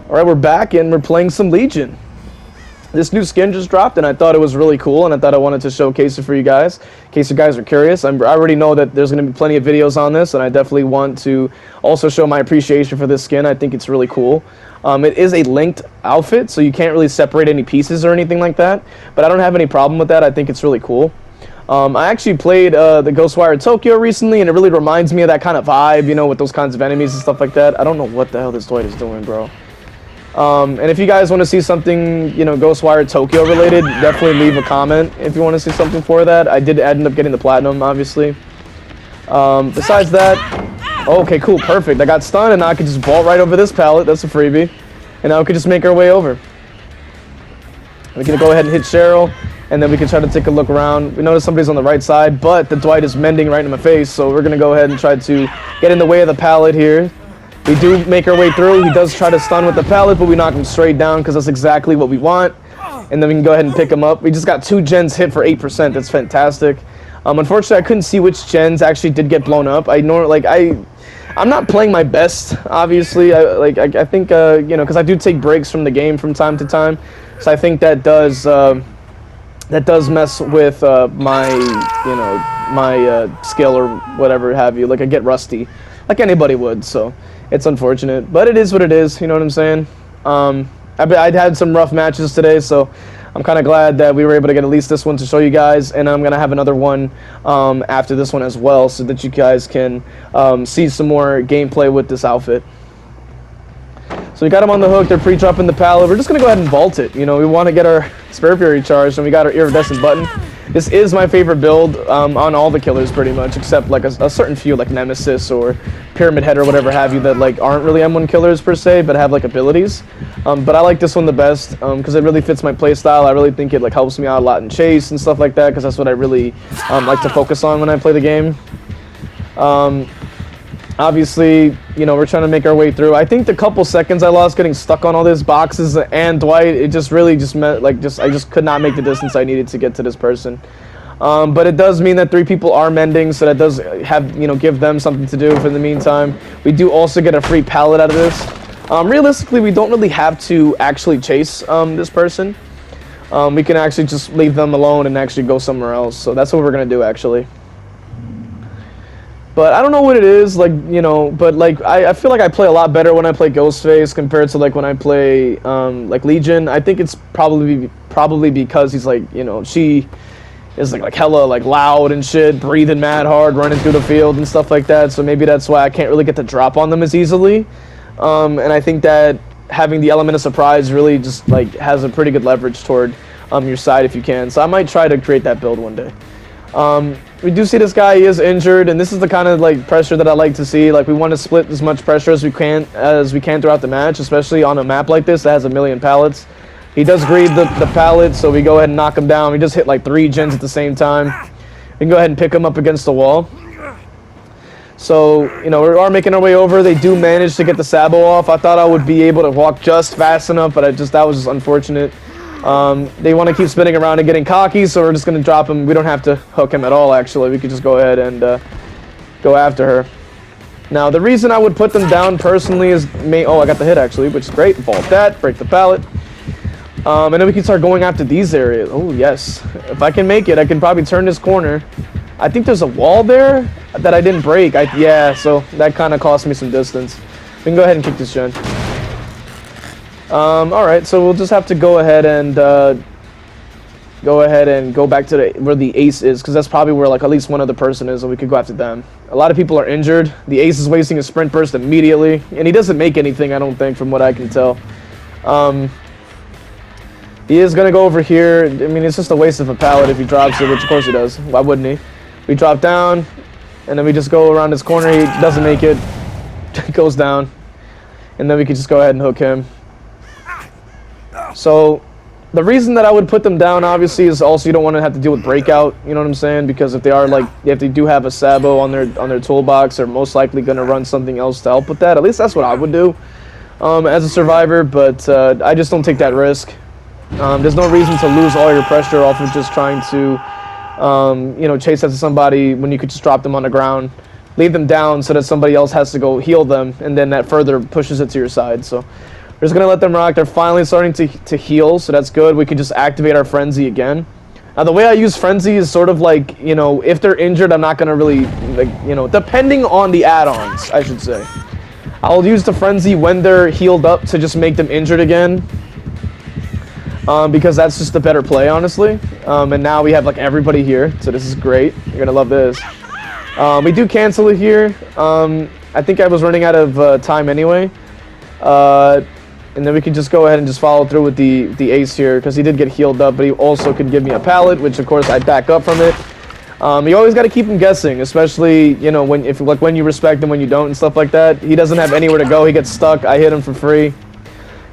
Alright, we're back and we're playing some Legion. This new skin just dropped and I thought it was really cool and I thought I wanted to showcase it for you guys. In case you guys are curious, I already know that there's going to be plenty of videos on this and I definitely want to also show my appreciation for this skin. I think it's really cool. It is a linked outfit, so you can't really separate any pieces or anything like that, but I don't have any problem with that. I think it's really cool. I actually played the Ghostwire Tokyo recently, and it really reminds me of that kind of vibe, you know, with those kinds of enemies and stuff like that. I don't know what the hell this Dwight is doing, bro. And if you guys want to see something, you know, Ghostwire Tokyo related, definitely leave a comment if you want to see something for that. I did end up getting the platinum, obviously. Besides that, okay, cool, perfect. I got stunned, and now I could just vault right over this pallet. That's a freebie. And now we could just make our way over. We can go ahead and hit Cheryl, and then we can try to take a look around. We notice somebody's on the right side, but the Dwight is mending right in my face, so we're going to go ahead and try to get in the way of the pallet here. We do make our way through. He does try to stun with the pallet, but we knock him straight down because that's exactly what we want. And then we can go ahead and pick him up. We just got 2 gens hit for 8%. That's fantastic. Unfortunately, I couldn't see which gens actually did get blown up. I'm not playing my best, obviously. I think you know, because I do take breaks from the game from time to time, so I think that does mess with my, you know, my skill or whatever have you. Like, I get rusty, like anybody would. So it's unfortunate, but it is what it is. You know what I'm saying? I'd had some rough matches today, so I'm kind of glad that we were able to get at least this one to show you guys, and I'm gonna have another one after this one as well, so that you guys can see some more gameplay with this outfit. So we got him on the hook. They're pre-dropping the pallet. We're just gonna go ahead and vault it. You know, we want to get our Spare Fury charged, and we got our iridescent button. This is my favorite build on all the killers, pretty much, except like a certain few, like Nemesis or Pyramid Head or whatever have you, that like aren't really M1 killers per se, but have like abilities. But I like this one the best because it really fits my playstyle. I really think it like helps me out a lot in chase and stuff like that, because that's what I really like to focus on when I play the game. Obviously, you know, we're trying to make our way through. I think the couple seconds I lost getting stuck on all these boxes and Dwight, it just really just meant like I just could not make the distance I needed to get to this person. But it does mean that 3 people are mending, so that does have, you know, give them something to do for the meantime. We do also get a free pallet out of this. Realistically, we don't really have to actually chase this person. We can actually just leave them alone and actually go somewhere else. So that's what we're gonna do, actually. But I don't know what it is, like, you know, but like I feel like I play a lot better when I play Ghostface compared to like when I play like Legion. I think it's probably because he's like, you know, she is like hella like loud and shit, breathing mad hard, running through the field and stuff like that. So maybe that's why I can't really get the drop on them as easily. And I think that having the element of surprise really just like has a pretty good leverage toward your side if you can. So I might try to create that build one day. We do see this guy, he is injured, and this is the kind of like pressure that I like to see. Like, we want to split as much pressure as we can throughout the match, especially on a map like this that has a million pallets. He does greed the pallet, so we go ahead and knock him down. We just hit like 3 gens at the same time. We can go ahead and pick him up against the wall. So, you know, we are making our way over. They do manage to get the Sabo off. I thought I would be able to walk just fast enough, but that was just unfortunate. They want to keep spinning around and getting cocky, so we're just going to drop him. We don't have to hook him at all, actually. We could just go ahead and go after her. Now, the reason I would put them down personally is... Oh, I got the hit, actually, which is great. Vault that, break the pallet. And then we can start going after these areas. Oh, yes. If I can make it, I can probably turn this corner. I think there's a wall there that I didn't break. Yeah, so that kind of cost me some distance. We can go ahead and kick this gen. Alright, so we'll just have to go ahead and go back to where the ace is, because that's probably where like at least one other person is, and we could go after them. A lot of people are injured. The ace is wasting a sprint burst immediately, and he doesn't make anything, I don't think, from what I can tell. He is gonna go over here. I mean, it's just a waste of a pallet if he drops it, which of course he does. Why wouldn't he? We drop down, and then we just go around this corner. He doesn't make it. Goes down, and then we could just go ahead and hook him. So the reason that I would put them down, obviously, is also you don't want to have to deal with breakout. You know what I'm saying? Because if they are like, if they do have a Sabo on their toolbox, they're most likely going to run something else to help with that. At least that's what I would do as a survivor. But I just don't take that risk. There's no reason to lose all your pressure off of just trying to, you know, chase after somebody when you could just drop them on the ground, leave them down so that somebody else has to go heal them, and then that further pushes it to your side. So We're just going to let them rock. They're finally starting to heal, so that's good. We can just activate our Frenzy again. Now, the way I use Frenzy is sort of like, you know, if they're injured, I'm not going to really, like, you know, depending on the add-ons, I should say. I'll use the Frenzy when they're healed up to just make them injured again. Because that's just the better play, honestly. And now we have, like, everybody here, so this is great. You're going to love this. We do cancel it here. I think I was running out of time anyway. And then we can just go ahead and just follow through with the ace here, because he did get healed up, but he also could give me a pallet, which of course I'd back up from it. You always got to keep him guessing, especially, you know, when you respect him, when you don't, and stuff like that. He doesn't have anywhere to go. He gets stuck. I hit him for free.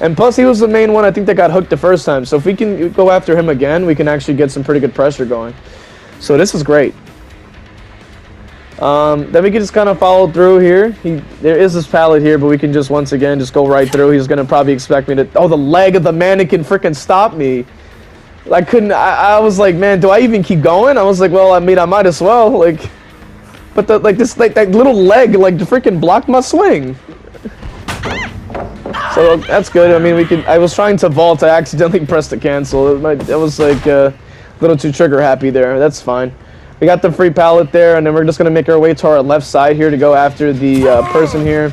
And plus, he was the main one I think that got hooked the first time. So if we can go after him again, we can actually get some pretty good pressure going. So this is great. Then we can just kind of follow through here. There is this pallet here, but we can just once again just go right through. He's gonna probably expect me to. Oh, the leg of the mannequin freaking stopped me. I couldn't. I was like, man, do I even keep going? I was like, well, I mean, I might as well. Like, but that little leg like freaking blocked my swing. So that's good. I mean, we can. I was trying to vault. I accidentally pressed the cancel. It was like a little too trigger happy there. That's fine. We got the free pallet there, and then we're just going to make our way to our left side here to go after the person here.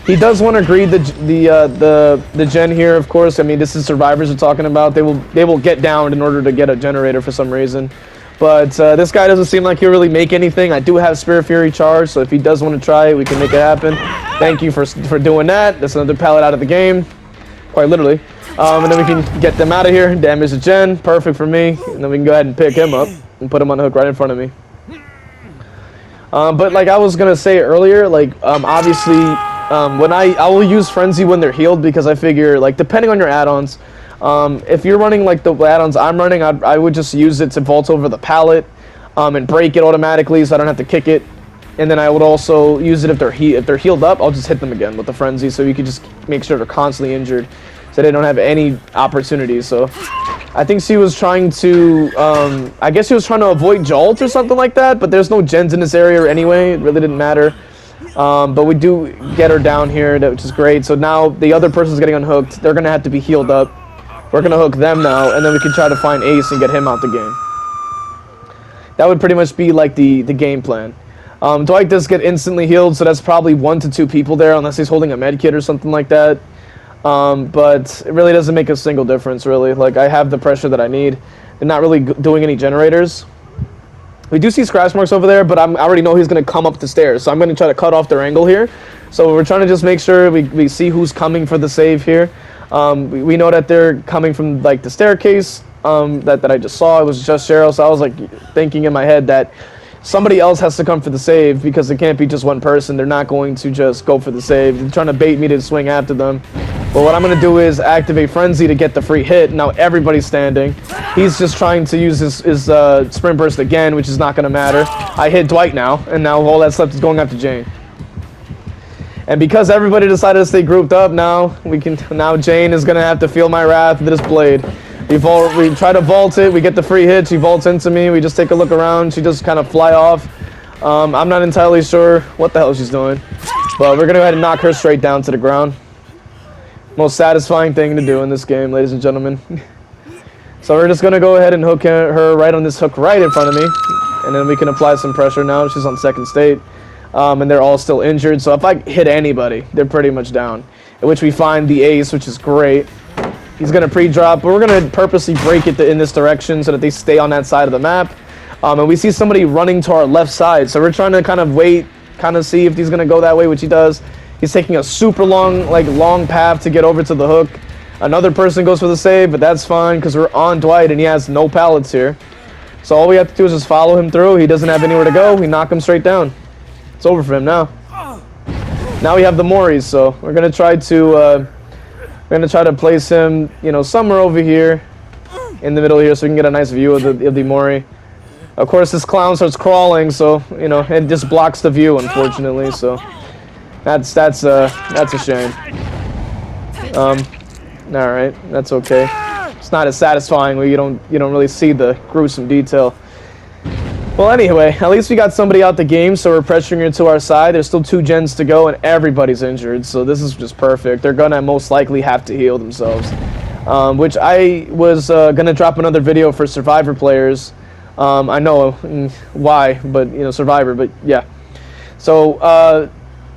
He does want to greed the gen here, of course. I mean, this is survivors we're talking about. They will get down in order to get a generator for some reason. But this guy doesn't seem like he'll really make anything. I do have Spirit Fury charged, so if he does want to try it, we can make it happen. Thank you for doing that. That's another pallet out of the game, quite literally. And then we can get them out of here. Damage the gen, perfect for me. And then we can go ahead and pick him up and put him on the hook right in front of me. But like I was gonna say earlier, like obviously when I will use Frenzy when they're healed, because I figure, like, depending on your add-ons, if you're running like the add-ons I'm running, I would just use it to vault over the pallet and break it automatically, so I don't have to kick it. And then I would also use it if they're healed up. I'll just hit them again with the Frenzy, so you can just make sure they're constantly injured, so they don't have any opportunities. So I think she was trying to, I guess she was trying to avoid Jolt or something like that, but there's no gens in this area anyway. It really didn't matter. But we do get her down here, which is great. So now the other person's getting unhooked. They're going to have to be healed up. We're going to hook them now, and then we can try to find Ace and get him out the game. That would pretty much be like the game plan. Dwight does get instantly healed, so that's probably 1 to 2 people there, unless he's holding a med kit or something like that. But it really doesn't make a single difference, really. Like, I have the pressure that I need. They're not really doing any generators. We do see scratch marks over there, but I already know he's going to come up the stairs, so I'm going to try to cut off their angle here. So we're trying to just make sure we see who's coming for the save here. We know that they're coming from, like, the staircase that I just saw. It was just Cheryl, so I was, like, thinking in my head that somebody else has to come for the save, because it can't be just one person. They're not going to just go for the save. They're trying to bait me to swing after them. But what I'm going to do is activate Frenzy to get the free hit. Now everybody's standing. He's just trying to use his Sprint Burst again, which is not going to matter. I hit Dwight now, and now all that stuff is going after Jane. And because everybody decided to stay grouped up, now Jane is going to have to feel my wrath with this blade. We try to vault it. We get the free hit. She vaults into me. We just take a look around. She just kind of fly off. I'm not entirely sure what the hell she's doing, but we're going to go ahead and knock her straight down to the ground. Most satisfying thing to do in this game, ladies and gentlemen. So we're just going to go ahead and hook her right on this hook right in front of me, and then we can apply some pressure now. She's on second state, and they're all still injured. So if I hit anybody, they're pretty much down, in which we find the Ace, which is great. He's going to pre-drop, but we're going to purposely break it in this direction so that they stay on that side of the map. And we see somebody running to our left side, so we're trying to kind of wait, kind of see if he's going to go that way, which he does. He's taking a super long path to get over to the hook. Another person goes for the save, but that's fine because we're on Dwight and he has no pallets here. So all we have to do is just follow him through. He doesn't have anywhere to go. We knock him straight down. It's over for him now. Now we have the Moris, so we're going to try to place him, you know, somewhere over here in the middle here so we can get a nice view of the Mori. Of course, this clown starts crawling, so, you know, it just blocks the view, unfortunately, so that's a shame. All right, that's okay. It's not as satisfying where you don't really see the gruesome detail. Well, anyway, at least we got somebody out the game, so we're pressuring her to our side. There's still 2 gens to go, and everybody's injured, so this is just perfect. They're gonna most likely have to heal themselves. Which I was gonna drop another video for Survivor players. I know why, but, you know, Survivor, but yeah. So,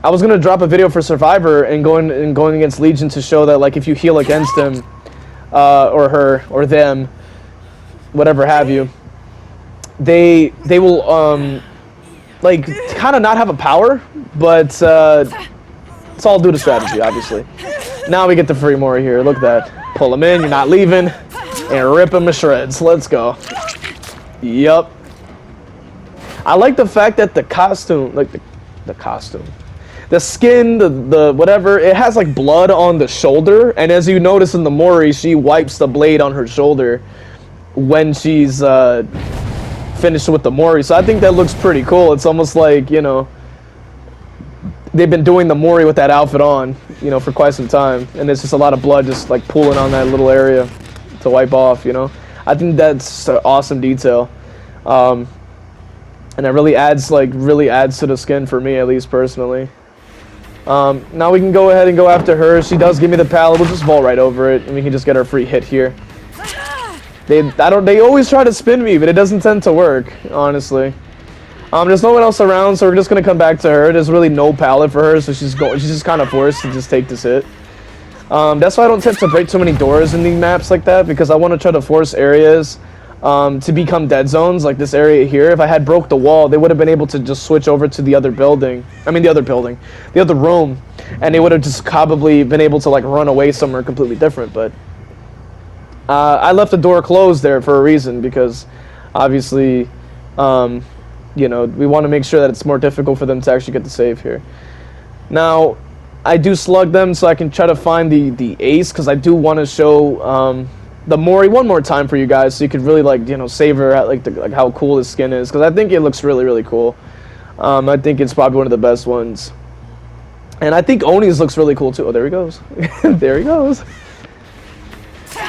I was gonna drop a video for Survivor and going against Legion to show that, like, if you heal against him, or her, or them, whatever have you, they will like kind of not have a power, but it's all due to strategy, obviously. Now we get the free mori here. Look at that. Pull him in. You're not leaving, and rip him to shreds. Let's go. Yup. I like the fact that the costume, like the costume, the skin, the whatever, it has like blood on the shoulder, and as you notice in the mori, she wipes the blade on her shoulder when she's finished with the mori. So I think that looks pretty cool. It's almost like, you know, they've been doing the mori with that outfit on, you know, for quite some time, and it's just a lot of blood just like pooling on that little area to wipe off, you know. I think that's an awesome detail, and it really adds to the skin for me, at least personally. Now we can go ahead and go after her. She does give me the pallet. We'll just vault right over it, and we can just get our free hit here. They always try to spin me, but it doesn't tend to work, honestly. There's no one else around, so we're just gonna come back to her. There's really no pallet for her, so she's just kind of forced to just take this hit. That's why I don't tend to break too many doors in these maps like that, because I want to try to force areas to become dead zones, like this area here. If I had broke the wall, they would have been able to just switch over to the other building. I mean, the other room, and they would have just probably been able to like run away somewhere completely different. But I left the door closed there for a reason, because obviously, you know, we want to make sure that it's more difficult for them to actually get the save here. Now, I do slug them so I can try to find the ace, because I do want to show the mori one more time for you guys, so you could really, like, you know, savor at like how cool this skin is, because I think it looks really, really cool. I think it's probably one of the best ones, and I think Oni's looks really cool too. Oh, there he goes. There he goes.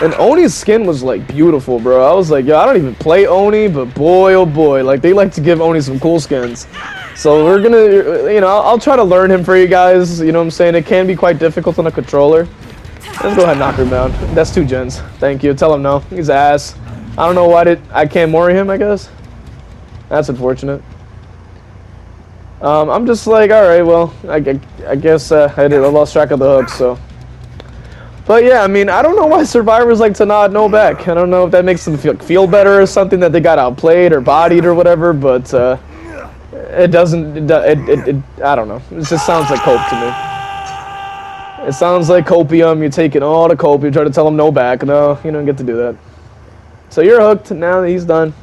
And Oni's skin was like beautiful, bro. I was like, yo, I don't even play Oni, but boy, oh boy, like they like to give Oni some cool skins. So we're gonna, you know, I'll try to learn him for you guys. You know what I'm saying? It can be quite difficult on a controller. Let's go ahead and knock him down. That's 2 gens. Thank you. Tell him no. He's ass. I don't know why I can't mori him, I guess. That's unfortunate. I'm just like, all right, well, I guess I lost track of the hook, so. But yeah, I mean, I don't know why survivors like to not know back. I don't know if that makes them feel better or something, that they got outplayed or bodied or whatever, but it doesn't, I don't know. It just sounds like cope to me. It sounds like copium. You're taking all the cope, you try to tell them no back. No, you don't get to do that. So you're hooked, now that he's done.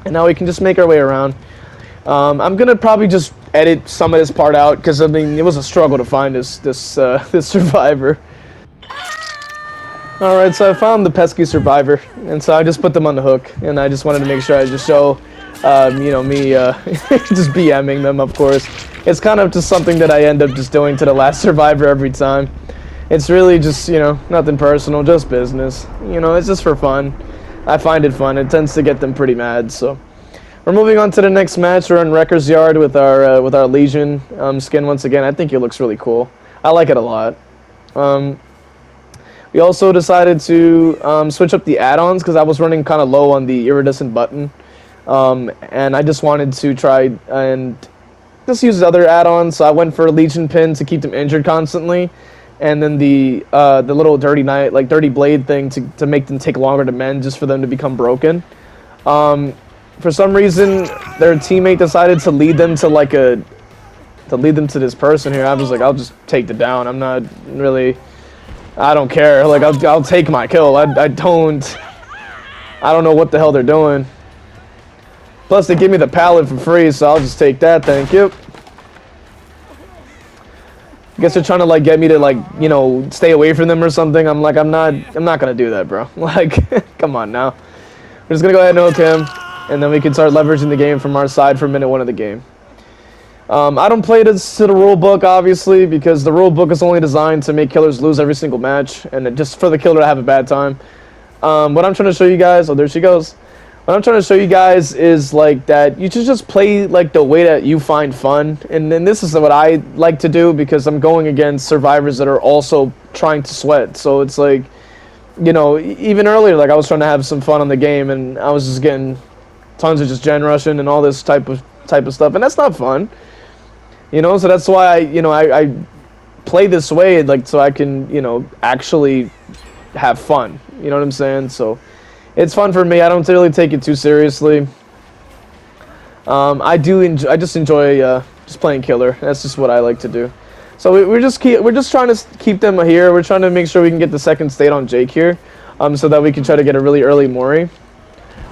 And now we can just make our way around. I'm gonna probably just edit some of this part out, because I mean, it was a struggle to find this survivor. Alright, so I found the pesky survivor, and so I just put them on the hook, and I just wanted to make sure I just show, you know, me just BMing them, of course. It's kind of just something that I end up just doing to the last survivor every time. It's really just, you know, nothing personal, just business. You know, it's just for fun. I find it fun. It tends to get them pretty mad, so. We're moving on to the next match. We're in Wrecker's Yard with our Legion skin once again. I think it looks really cool. I like it a lot. We also decided to switch up the add-ons, because I was running kind of low on the iridescent button, and I just wanted to try and just use other add-ons. So I went for a Legion pin to keep them injured constantly, and then the little dirty blade thing to make them take longer to mend, just for them to become broken. For some reason, their teammate decided to lead them to this person here. I was like, I'll just take the down. I'm not really. I don't care. Like, I'll take my kill. I don't know what the hell they're doing. Plus, they give me the pallet for free, so I'll just take that. Thank you. I guess they're trying to like get me to, like, you know, stay away from them or something. I'm like, I'm not gonna do that, bro. Like, come on now. We're just gonna go ahead and hook him, and then we can start leveraging the game from our side for minute 1 of the game. I don't play this to the rule book, obviously, because the rule book is only designed to make killers lose every single match, and just for the killer to have a bad time. What I'm trying to show you guys, oh, there she goes. What what I'm trying to show you guys is like that you should just play like the way that you find fun, and then this is what I like to do because I'm going against survivors that are also trying to sweat. So it's like, you know, even earlier, like I was trying to have some fun on the game, and I was just getting tons of just gen rushing and all this type of stuff, and that's not fun. You know, so that's why I play this way, like so I can, you know, actually have fun. You know what I'm saying? So it's fun for me. I don't really take it too seriously. I just enjoy just playing killer. That's just what I like to do. So we're just trying to keep them here. We're trying to make sure we can get the second state on Jake here, so that we can try to get a really early mori.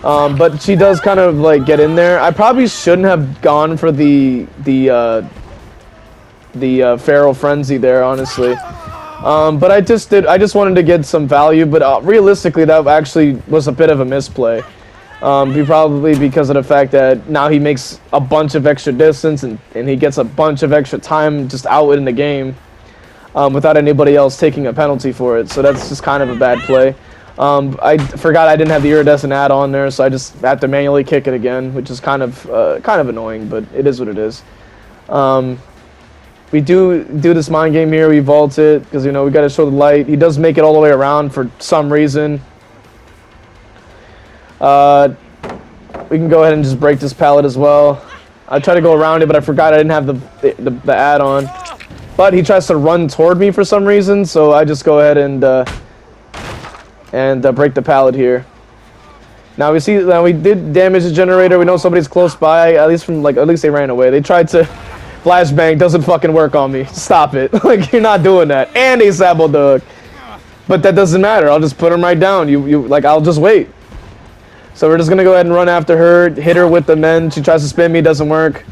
But she does kind of like get in there. I probably shouldn't have gone for the feral frenzy there, honestly. But I just wanted to get some value, but realistically that actually was a bit of a misplay. Probably because of the fact that now he makes a bunch of extra distance and he gets a bunch of extra time just out in the game without anybody else taking a penalty for it. So that's just kind of a bad play. I forgot I didn't have the iridescent add-on there, so I just have to manually kick it again, which is kind of annoying, but it is what it is. We do this mind game here. We vault it because, you know, we got to show the light. He does make it all the way around for some reason. We can go ahead and just break this pallet as well. I tried to go around it, but I forgot I didn't have the add-on. But he tries to run toward me for some reason, so I just go ahead and break the pallet here. Now we see that we did damage the generator. We know somebody's close by. At least they ran away. They tried to. Flashbang doesn't fucking work on me. Stop it. Like, you're not doing that. And they saboed the hook. But that doesn't matter. I'll just put him right down. I'll just wait. So we're just going to go ahead and run after her. Hit her with the men. She tries to spin me. Doesn't work.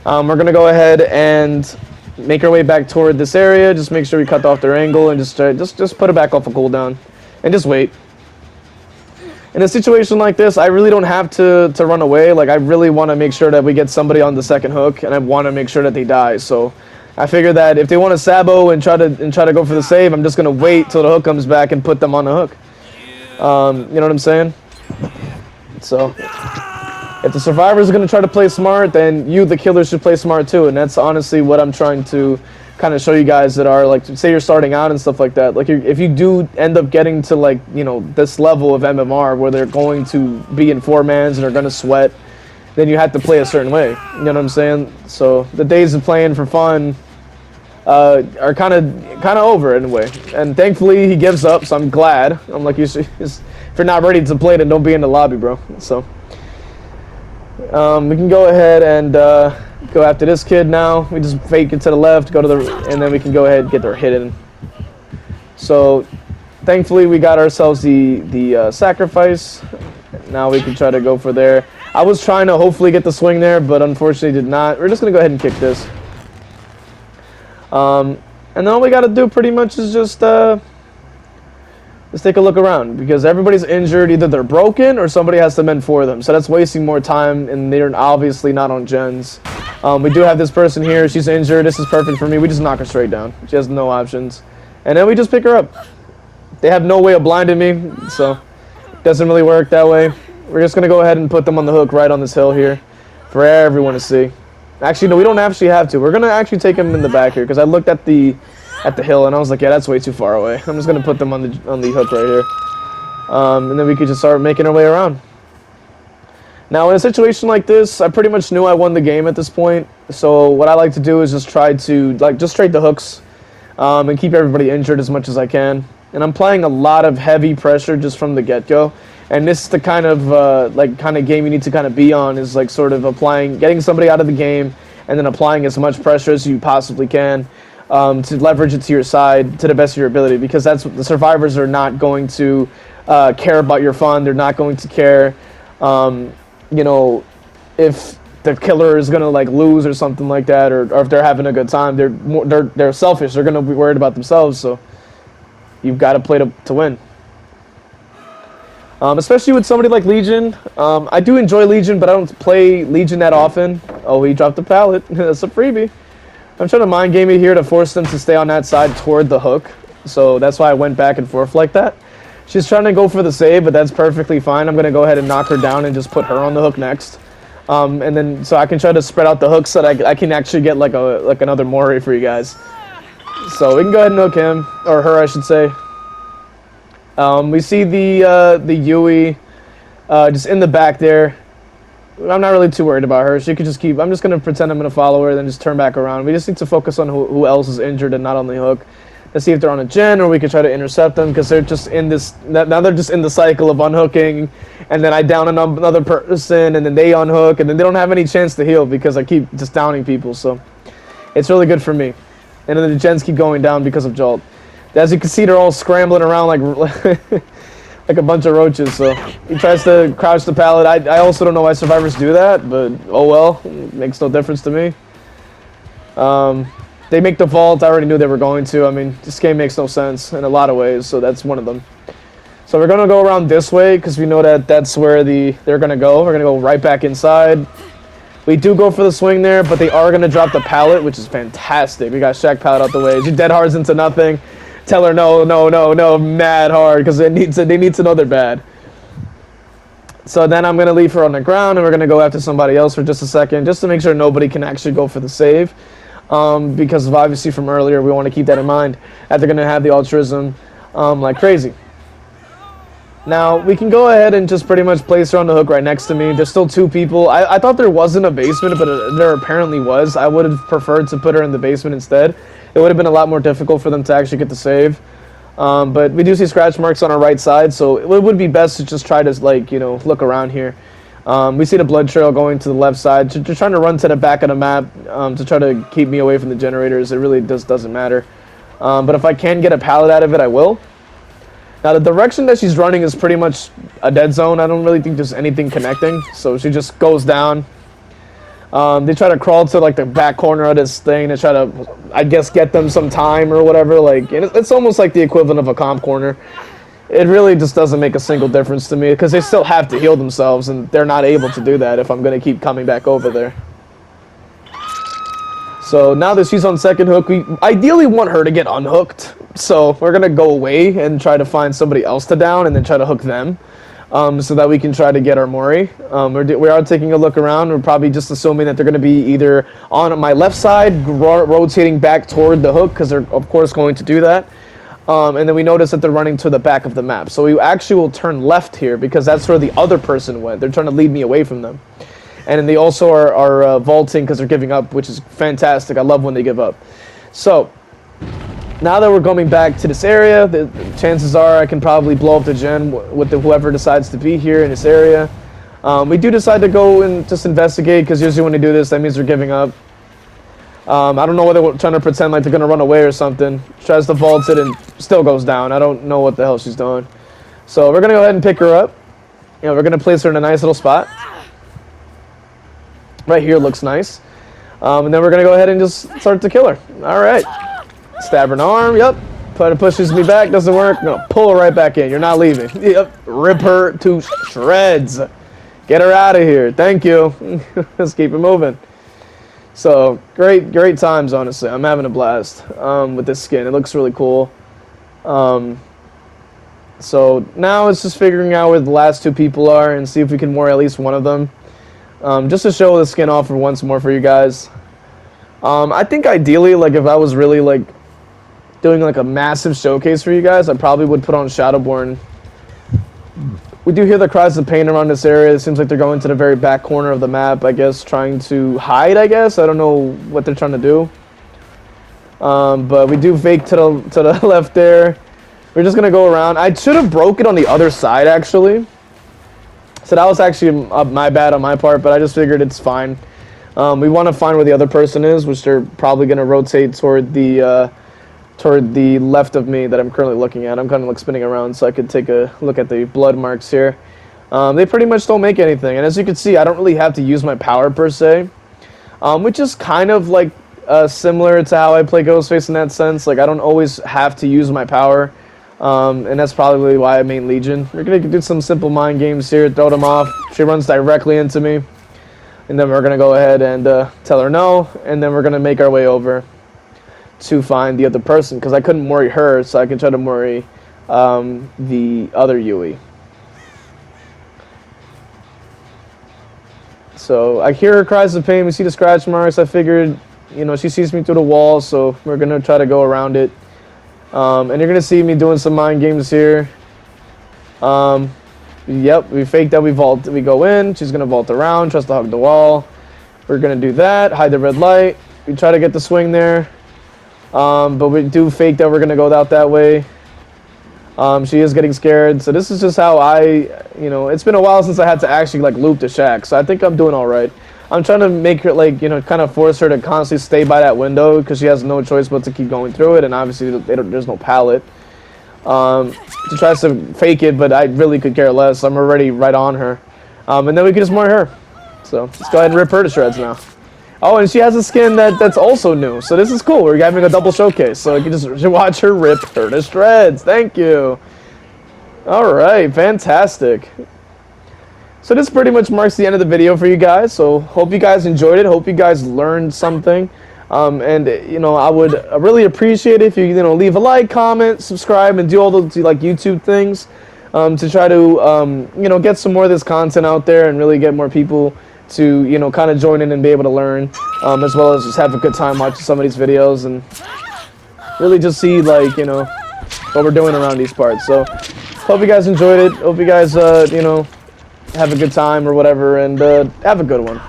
We're going to go ahead and make our way back toward this area. Just make sure we cut off their angle and just put it back off a cooldown. And just wait. In a situation like this, I really don't have to run away. Like, I really want to make sure that we get somebody on the second hook, and I want to make sure that they die. So I figure that if they want to sabo and try to go for the save, I'm just gonna wait till the hook comes back and put them on the hook. You know what I'm saying? So if the survivors are gonna try to play smart, then you, the killer, should play smart too. And that's honestly what I'm trying to kind of show you guys that are, like, say you're starting out and stuff like that. Like, if you do end up getting to, like, you know, this level of MMR where they're going to be in 4-mans and are going to sweat, then you have to play a certain way. You know what I'm saying? So the days of playing for fun are kind of over in a way. And thankfully he gives up, so I'm glad. I'm like, if you're not ready to play, then don't be in the lobby, bro. So we can go ahead and go after this kid now. We just fake it to the left, and then we can go ahead and get their hit in. So thankfully we got ourselves the sacrifice. Now we can try to go for there. I was trying to hopefully get the swing there, but unfortunately did not. We're just gonna go ahead and kick this. And then all we gotta do pretty much is just let's take a look around, because everybody's injured. Either they're broken or somebody has to mend for them. So that's wasting more time, and they're obviously not on gens. We do have this person here. She's injured. This is perfect for me. We just knock her straight down. She has no options. And then we just pick her up. They have no way of blinding me, so it doesn't really work that way. We're just going to go ahead and put them on the hook right on this hill here for everyone to see. Actually, no, we don't actually have to. We're going to actually take them in the back here, because I looked at the hill and I was like, yeah, that's way too far away. I'm just going to put them on the hook right here. And then we could just start making our way around. Now, in a situation like this, I pretty much knew I won the game at this point. So what I like to do is just try to, like, just trade the hooks and keep everybody injured as much as I can. And I'm playing a lot of heavy pressure just from the get-go. And this is the kind of game you need to kind of be on, is like sort of getting somebody out of the game and then applying as much pressure as you possibly can to leverage it to your side to the best of your ability, because that's what the survivors are not going to care about your fun. They're not going to care, you know, if the killer is gonna like lose or something like that, or if they're having a good time. They're selfish. They're gonna be worried about themselves. So you've got to play to win. Especially with somebody like Legion. I do enjoy Legion, but I don't play Legion that often. Oh, he dropped the pallet. That's a freebie. I'm trying to mind game it here to force them to stay on that side toward the hook. So that's why I went back and forth like that. She's trying to go for the save, but that's perfectly fine. I'm going to go ahead and knock her down and just put her on the hook next. And then so I can try to spread out the hooks so that I can actually get like another mori for you guys. So we can go ahead and hook him, or her I should say. We see the Yui just in the back there. I'm not really too worried about her. She could just keep... I'm just going to pretend I'm going to follow her, then just turn back around. We just need to focus on who else is injured and not on the hook. Let's see if they're on a gen, or we could try to intercept them, because they're just in this... Now they're just in the cycle of unhooking, and then I down another person, and then they unhook, and then they don't have any chance to heal because I keep just downing people, so... It's really good for me. And then the gens keep going down because of Jolt. As you can see, they're all scrambling around like... like a bunch of roaches, so he tries to crouch the pallet. I also don't know why survivors do that, but oh well, it makes no difference to me. They make the vault. I already knew they were going to. I mean, this game makes no sense in a lot of ways, so that's one of them. So we're gonna go around this way because we know that that's where they're gonna go. We're gonna go right back inside. We do go for the swing there, but they are gonna drop the pallet, which is fantastic. We got Shaq pallet out the way. She dead hards into nothing. Tell her no, mad hard, because they need to know they're bad. So then I'm going to leave her on the ground, and we're going to go after somebody else for just a second, just to make sure nobody can actually go for the save. Because of obviously from earlier, we want to keep that in mind, that they're going to have the altruism like crazy. Now, we can go ahead and just pretty much place her on the hook right next to me. There's still two people. I thought there wasn't a basement, but there apparently was. I would have preferred to put her in the basement instead. It would have been a lot more difficult for them to actually get the save. But we do see scratch marks on our right side, so it would be best to just try to, like, you know, look around here. We see the blood trail going to the left side. Just trying to run to the back of the map to try to keep me away from the generators. It really doesn't matter. But if I can get a pallet out of it, I will. Now, the direction that she's running is pretty much a dead zone. I don't really think there's anything connecting, so she just goes down. They try to crawl to like the back corner of this thing to try to, I guess, get them some time or whatever. Like, it's almost like the equivalent of a comp corner. It really just doesn't make a single difference to me because they still have to heal themselves, and they're not able to do that if I'm going to keep coming back over there. So now that she's on second hook, we ideally want her to get unhooked. So we're going to go away and try to find somebody else to down and then try to hook them. So that we can try to get our mori. We are taking a look around. We're probably just assuming that they're going to be either on my left side, rotating back toward the hook, because they're, of course, going to do that. And then we notice that they're running to the back of the map. So we actually will turn left here, because that's where the other person went. They're trying to lead me away from them. And then they also are vaulting because they're giving up, which is fantastic. I love when they give up. So now that we're coming back to this area, the chances are I can probably blow up the gen with whoever decides to be here in this area. We do decide to go and just investigate, because usually when they do this, that means they're giving up. I don't know whether they're trying to pretend like they're going to run away or something. Tries to vault it and still goes down. I don't know what the hell she's doing. So we're going to go ahead and pick her up. You know, we're going to place her in a nice little spot. Right here looks nice. And then we're going to go ahead and just start to kill her. All right. Stab her in the arm, yep. Pushes me back, doesn't work. I'm gonna pull her right back in. You're not leaving. Yep. Rip her to shreds. Get her out of here. Thank you. Let's keep it moving. So, great times, honestly. I'm having a blast with this skin. It looks really cool. So, now it's just figuring out where the last two people are and see if we can mori at least one of them. Just to show the skin off once more for you guys. I think ideally, like, if I was really, like, doing like a massive showcase for you guys, I probably would put on Shadowborn. We do hear the cries of pain around this area. It seems like they're going to the very back corner of the map, I guess, trying to hide, I guess. I don't know what they're trying to do. But we do fake to the left there. We're just going to go around. I should have broke it on the other side, actually. So that was actually my bad on my part, but I just figured it's fine. We want to find where the other person is, which they're probably going to rotate toward the left of me that I'm currently looking at. I'm kind of like spinning around so I could take a look at the blood marks here. They pretty much don't make anything. And as you can see, I don't really have to use my power per se, which is kind of like similar to how I play Ghostface in that sense. Like, I don't always have to use my power, and that's probably why I main Legion. We're going to do some simple mind games here, throw them off. She runs directly into me, and then we're going to go ahead and tell her no, and then we're going to make our way over to find the other person, because I couldn't mori her, so I can try to mori the other Yui. So I hear her cries of pain. We see the scratch marks. I figured, you know, she sees me through the wall, so we're gonna try to go around it. And you're gonna see me doing some mind games here. Yep, we fake that we vault. We go in. She's gonna vault around. Tries to hug the wall. We're gonna do that. Hide the red light. We try to get the swing there. But we do fake that we're gonna go out that way. She is getting scared, so this is just how you know, it's been a while since I had to actually like loop the shack, so I think I'm doing all right. I'm trying to make her like, you know, kind of force her to constantly stay by that window because she has no choice but to keep going through it, and obviously there's no pallet. She tries to fake it, but I really could care less. I'm already right on her, and then we can just mori her. So let's go ahead and rip her to shreds now. Oh, and she has a skin that's also new, so this is cool. We're having a double showcase, so you can just watch her rip her to shreds. Thank you. All right, fantastic. So this pretty much marks the end of the video for you guys. So hope you guys enjoyed it. Hope you guys learned something. And you know, I would really appreciate it if you know, leave a like, comment, subscribe, and do all those like YouTube things to try to you know, get some more of this content out there and really get more people to, you know, kind of join in and be able to learn, as well as just have a good time watching some of these videos and really just see, like, you know, what we're doing around these parts. So hope you guys enjoyed it. Hope you guys you know, have a good time or whatever, and have a good one.